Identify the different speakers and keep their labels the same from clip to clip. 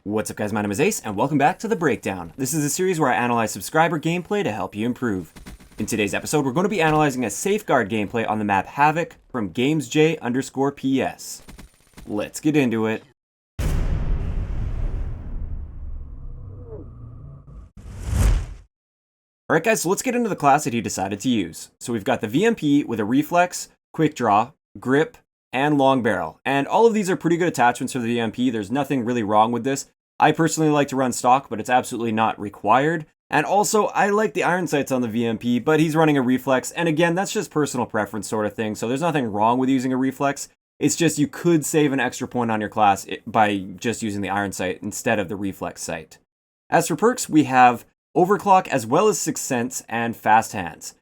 Speaker 1: What's up guys, my name is Ace, and welcome back to The Breakdown. This is a series where I analyze subscriber gameplay to help you improve. In today's episode, we're going to be analyzing a Safeguard gameplay on the map Havoc from GamesJ_PS. Let's get into it. Alright guys, so let's get into the class that he decided to use. So we've got the VMP with a Reflex, Quick Draw, Grip, and Long Barrel. And all of these are pretty good attachments for the VMP. There's nothing really wrong with this. I personally like to run stock, but it's absolutely not required. And also, I like the iron sights on the VMP, but he's running a Reflex. And again, that's just personal preference sort of thing. So there's nothing wrong with using a Reflex. It's just you could save an extra point on your class by just using the iron sight instead of the Reflex sight. As for perks, we have Overclock as well as Sixth Sense and Fast Hands.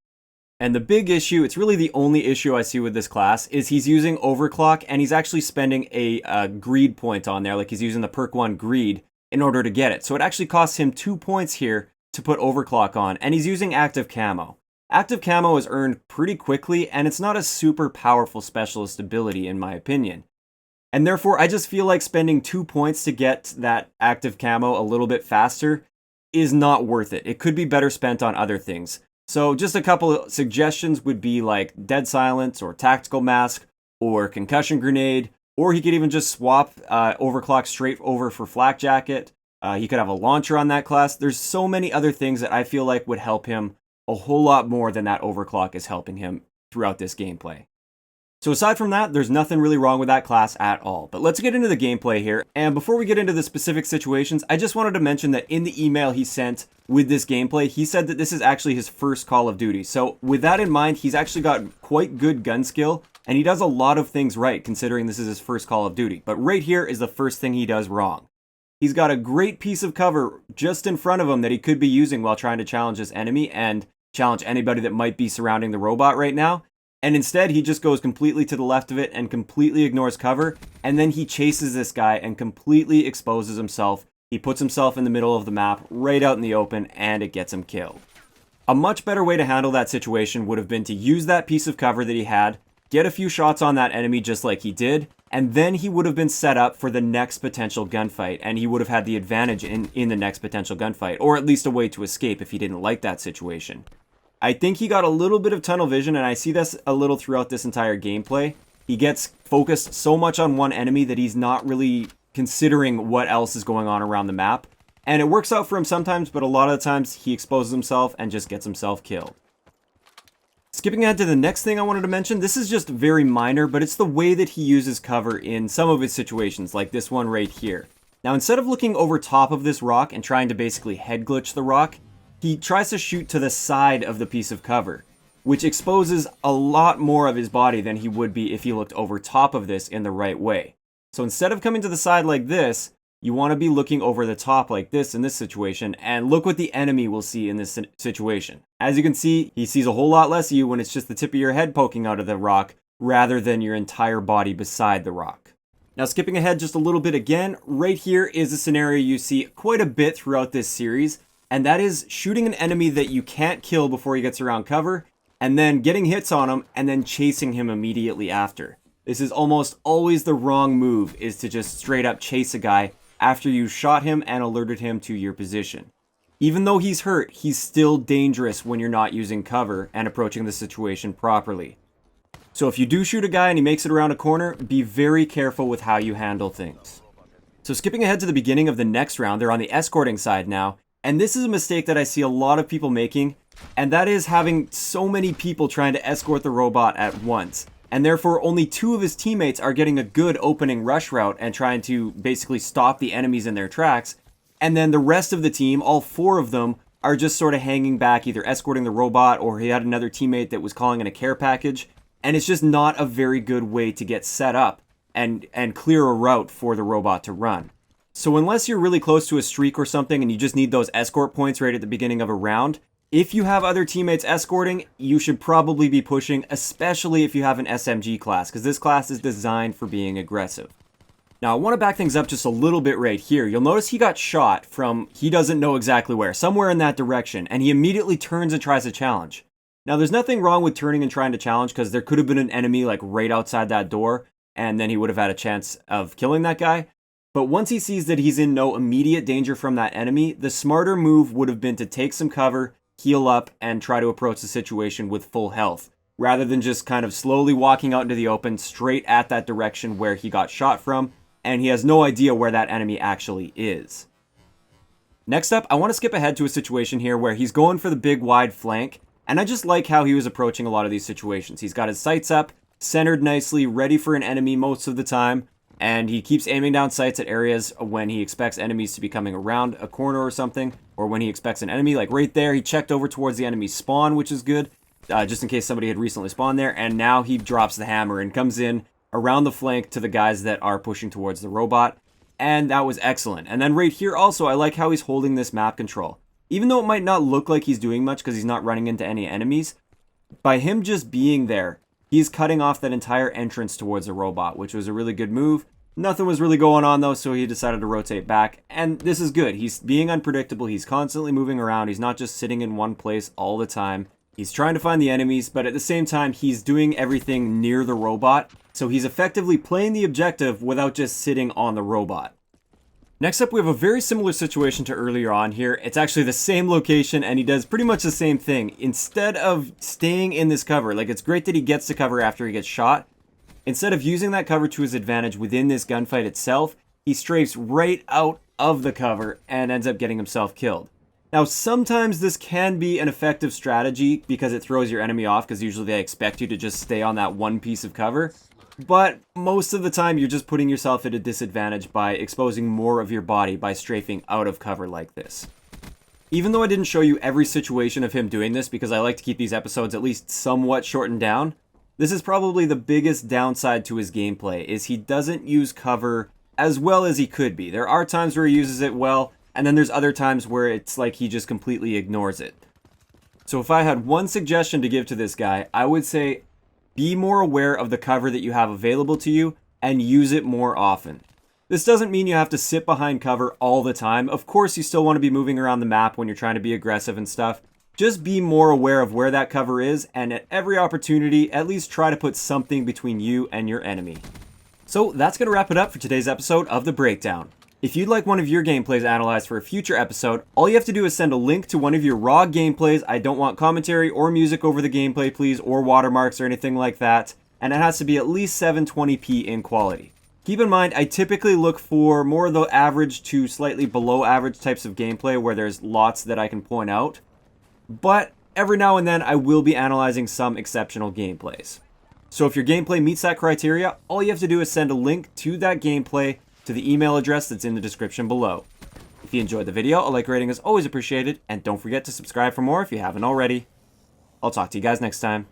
Speaker 1: And the big issue, it's really the only issue I see with this class, is he's using Overclock and he's actually spending a greed point on there, like he's using the perk 1 greed in order to get it. So it actually costs him 2 points here to put Overclock on, and he's using Active Camo. Active Camo is earned pretty quickly, and it's not a super powerful specialist ability in my opinion. And therefore, I just feel like spending 2 points to get that Active Camo a little bit faster is not worth it. It could be better spent on other things. So just a couple of suggestions would be like Dead Silence or Tactical Mask or Concussion Grenade, or he could even just swap Overclock straight over for Flak Jacket. He could have a launcher on that class. There's so many other things that I feel like would help him a whole lot more than that Overclock is helping him throughout this gameplay. So aside from that, there's nothing really wrong with that class at all. But let's get into the gameplay here. And before we get into the specific situations, I just wanted to mention that in the email he sent with this gameplay, he said that this is actually his first Call of Duty. So with that in mind, he's actually got quite good gun skill, and he does a lot of things right considering this is his first Call of Duty. But right here is the first thing he does wrong. He's got a great piece of cover just in front of him that he could be using while trying to challenge this enemy and challenge anybody that might be surrounding the robot right now. And instead, he just goes completely to the left of it and completely ignores cover. And then he chases this guy and completely exposes himself. He puts himself in the middle of the map, right out in the open, and it gets him killed. A much better way to handle that situation would have been to use that piece of cover that he had, get a few shots on that enemy just like he did, and then he would have been set up for the next potential gunfight, and he would have had the advantage in the next potential gunfight, or at least a way to escape if he didn't like that situation. I think he got a little bit of tunnel vision, and I see this a little throughout this entire gameplay. He gets focused so much on one enemy that he's not really considering what else is going on around the map. And it works out for him sometimes, but a lot of the times he exposes himself and just gets himself killed. Skipping ahead to the next thing I wanted to mention, this is just very minor, but it's the way that he uses cover in some of his situations, like this one right here. Now, instead of looking over top of this rock and trying to basically head glitch the rock, he tries to shoot to the side of the piece of cover, which exposes a lot more of his body than he would be if he looked over top of this in the right way. So instead of coming to the side like this, you want to be looking over the top like this in this situation, and look what the enemy will see in this situation. As you can see, he sees a whole lot less of you when it's just the tip of your head poking out of the rock, rather than your entire body beside the rock. Now skipping ahead just a little bit again, right here is a scenario you see quite a bit throughout this series, and that is shooting an enemy that you can't kill before he gets around cover, and then getting hits on him, and then chasing him immediately after. This is almost always the wrong move, is to just straight up chase a guy after you shot him and alerted him to your position. Even though he's hurt, he's still dangerous when you're not using cover and approaching the situation properly. So if you do shoot a guy and he makes it around a corner, be very careful with how you handle things. So skipping ahead to the beginning of the next round, they're on the escorting side now. And this is a mistake that I see a lot of people making, and that is having so many people trying to escort the robot at once. And therefore, only 2 of his teammates are getting a good opening rush route and trying to basically stop the enemies in their tracks. And then the rest of the team, all 4 of them, are just sort of hanging back, either escorting the robot or he had another teammate that was calling in a care package. And it's just not a very good way to get set up and clear a route for the robot to run. So unless you're really close to a streak or something and you just need those escort points right at the beginning of a round, if you have other teammates escorting, you should probably be pushing, especially if you have an SMG class, because this class is designed for being aggressive. Now, I want to back things up just a little bit right here. You'll notice he got shot from he doesn't know exactly where, somewhere in that direction, and he immediately turns and tries to challenge. Now, there's nothing wrong with turning and trying to challenge, because there could have been an enemy like right outside that door, and then he would have had a chance of killing that guy. But once he sees that he's in no immediate danger from that enemy, the smarter move would have been to take some cover, heal up, and try to approach the situation with full health, rather than just kind of slowly walking out into the open straight at that direction where he got shot from, and he has no idea where that enemy actually is. Next up, I want to skip ahead to a situation here where he's going for the big wide flank, and I just like how he was approaching a lot of these situations. He's got his sights up, centered nicely, ready for an enemy most of the time, and he keeps aiming down sights at areas when he expects enemies to be coming around a corner or something, or when he expects an enemy. Like right there, he checked over towards the enemy's spawn, which is good, just in case somebody had recently spawned there, and now he drops the hammer and comes in around the flank to the guys that are pushing towards the robot, and that was excellent. And then right here also, I like how he's holding this map control. Even though it might not look like he's doing much because he's not running into any enemies, by him just being there, he's cutting off that entire entrance towards the robot, which was a really good move. Nothing was really going on though, so he decided to rotate back, and this is good. He's being unpredictable, he's constantly moving around, he's not just sitting in one place all the time. He's trying to find the enemies, but at the same time, he's doing everything near the robot, so he's effectively playing the objective without just sitting on the robot. Next up, we have a very similar situation to earlier on here. It's actually the same location, and he does pretty much the same thing. Instead of staying in this cover, like it's great that he gets to cover after he gets shot, instead of using that cover to his advantage within this gunfight itself, he strafes right out of the cover and ends up getting himself killed. Now, sometimes this can be an effective strategy because it throws your enemy off, because usually they expect you to just stay on that one piece of cover. But most of the time, you're just putting yourself at a disadvantage by exposing more of your body by strafing out of cover like this. Even though I didn't show you every situation of him doing this, because I like to keep these episodes at least somewhat shortened down, this is probably the biggest downside to his gameplay, is he doesn't use cover as well as he could be. There are times where he uses it well, and then there's other times where it's like he just completely ignores it. So if I had one suggestion to give to this guy, I would say be more aware of the cover that you have available to you and use it more often. This doesn't mean you have to sit behind cover all the time. Of course, you still want to be moving around the map when you're trying to be aggressive and stuff. Just be more aware of where that cover is, and at every opportunity, at least try to put something between you and your enemy. So that's going to wrap it up for today's episode of The Breakdown. If you'd like one of your gameplays analyzed for a future episode, all you have to do is send a link to one of your raw gameplays. I don't want commentary or music over the gameplay, please, or watermarks or anything like that. And it has to be at least 720p in quality. Keep in mind, I typically look for more of the average to slightly below average types of gameplay where there's lots that I can point out. But every now and then, I will be analyzing some exceptional gameplays. So if your gameplay meets that criteria, all you have to do is send a link to that gameplay to the email address that's in the description below. If you enjoyed the video, a like rating is always appreciated, and don't forget to subscribe for more if you haven't already. I'll talk to you guys next time.